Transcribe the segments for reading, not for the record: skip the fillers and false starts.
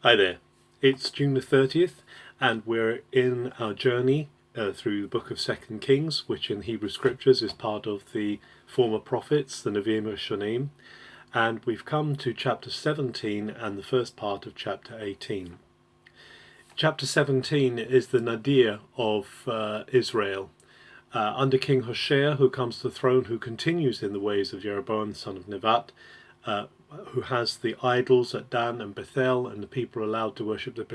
Hi there, it's June the 30th and we're in our journey through the book of 2nd Kings, which in Hebrew scriptures is part of the former prophets, the Nevi'im Rishonim, and we've come to chapter 17 and the first part of chapter 18. Chapter 17 is the nadir of Israel. Under King Hoshea, who comes to the throne, who continues in the ways of Jeroboam, son of Nevat, who has the idols at Dan and Bethel, and the people are allowed to worship the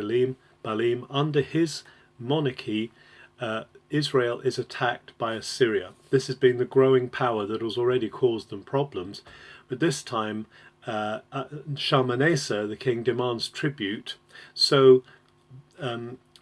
Baalim. Under his monarchy, Israel is attacked by Assyria. This has been the growing power that has already caused them problems, but this time Shalmaneser, the king, demands tribute. So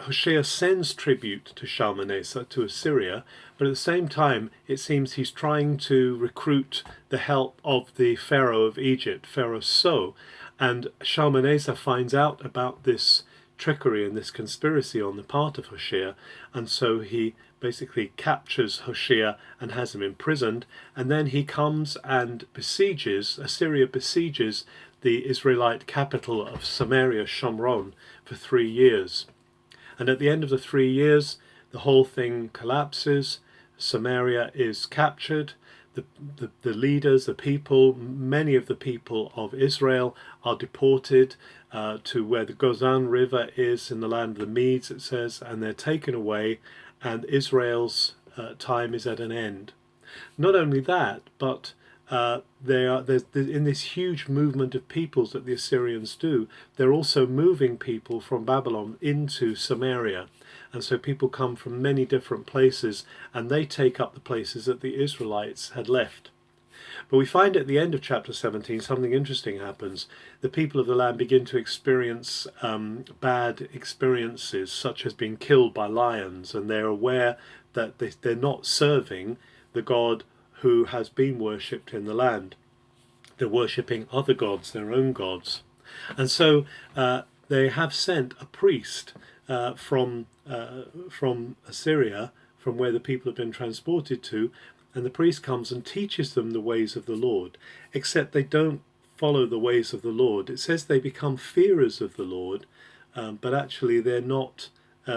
Hoshea sends tribute to Shalmaneser, to Assyria, but at the same time it seems he's trying to recruit the help of the Pharaoh of Egypt, Pharaoh So, and Shalmaneser finds out about this trickery and this conspiracy on the part of Hoshea, and so he basically captures Hoshea and has him imprisoned, and then he comes and Assyria besieges the Israelite capital of Samaria, Shomron, for 3 years. And at the end of the 3 years, the whole thing collapses. Samaria is captured. The leaders, the people, many of the people of Israel are deported to where the Gozan River is in the land of the Medes, it says, and they're taken away, and Israel's time is at an end. Not only that, but there's in this huge movement of peoples that the Assyrians do, they're also moving people from Babylon into Samaria. And so people come from many different places and they take up the places that the Israelites had left. But we find at the end of chapter 17 something interesting happens. The people of the land begin to experience bad experiences, such as being killed by lions, and they're aware that they're not serving the God who has been worshipped in the land. They're worshipping other gods, their own gods. And so they have sent a priest from Assyria, from where the people have been transported to, and the priest comes and teaches them the ways of the Lord, except they don't follow the ways of the Lord. It says they become fearers of the Lord, but actually they're not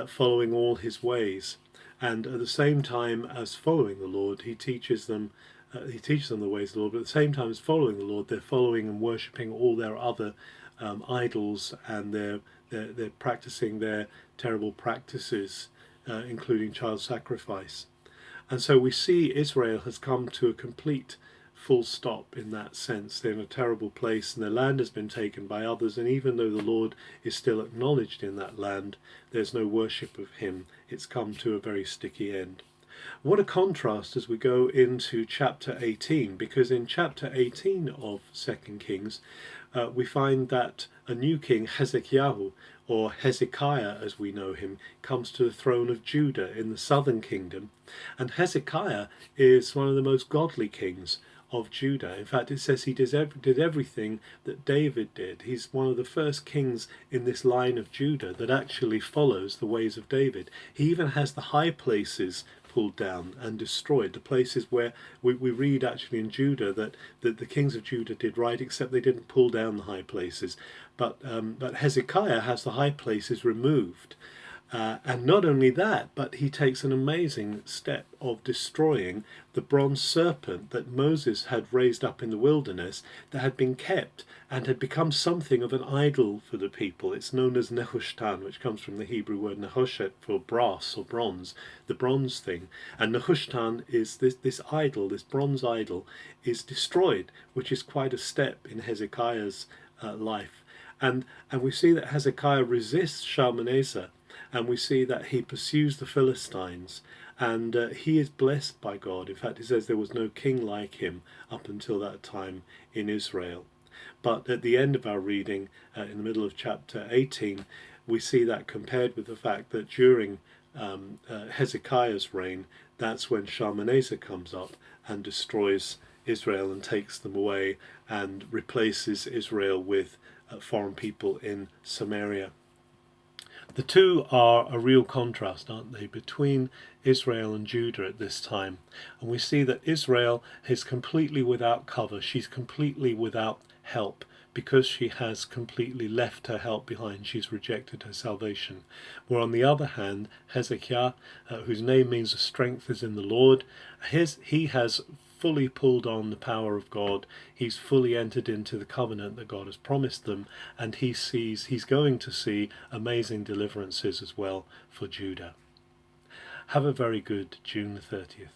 following all his ways. And at the same time as following the Lord, he teaches them the ways of the Lord, but at the same time as following the Lord, they're following and worshipping all their other idols, and they're practicing their terrible practices, including child sacrifice. And so we see Israel has come to a complete full stop in that sense. They're in a terrible place and their land has been taken by others, and even though the Lord is still acknowledged in that land, there's no worship of him. It's come to a very sticky end. What a contrast as we go into chapter 18, because in chapter 18 of 2nd Kings we find that a new king, Hezekiah, or Hezekiah as we know him, comes to the throne of Judah in the southern kingdom. And Hezekiah is one of the most godly kings of Judah. In fact, it says he did everything that David did. He's one of the first kings in this line of Judah that actually follows the ways of David. He even has the high places pulled down and destroyed, the places where we read actually in Judah that the kings of Judah did right, except they didn't pull down the high places. But Hezekiah has the high places removed. And not only that, but he takes an amazing step of destroying the bronze serpent that Moses had raised up in the wilderness, that had been kept and had become something of an idol for the people. It's known as Nehushtan, which comes from the Hebrew word Nehoshet for brass or bronze, the bronze thing. And Nehushtan is this idol, this bronze idol, is destroyed, which is quite a step in Hezekiah's life. And we see that Hezekiah resists Shalmaneser, and we see that he pursues the Philistines, and he is blessed by God. In fact, he says there was no king like him up until that time in Israel. But at the end of our reading, in the middle of chapter 18, we see that compared with the fact that during Hezekiah's reign, that's when Shalmaneser comes up and destroys Israel and takes them away and replaces Israel with foreign people in Samaria. The two are a real contrast, aren't they, between Israel and Judah at this time. And we see that Israel is completely without cover. She's completely without help because she has completely left her help behind. She's rejected her salvation. Where on the other hand, Hezekiah, whose name means strength is in the Lord, he has fully pulled on the power of God. He's fully entered into the covenant that God has promised them, and he's going to see amazing deliverances as well for Judah. Have a very good June the 30th.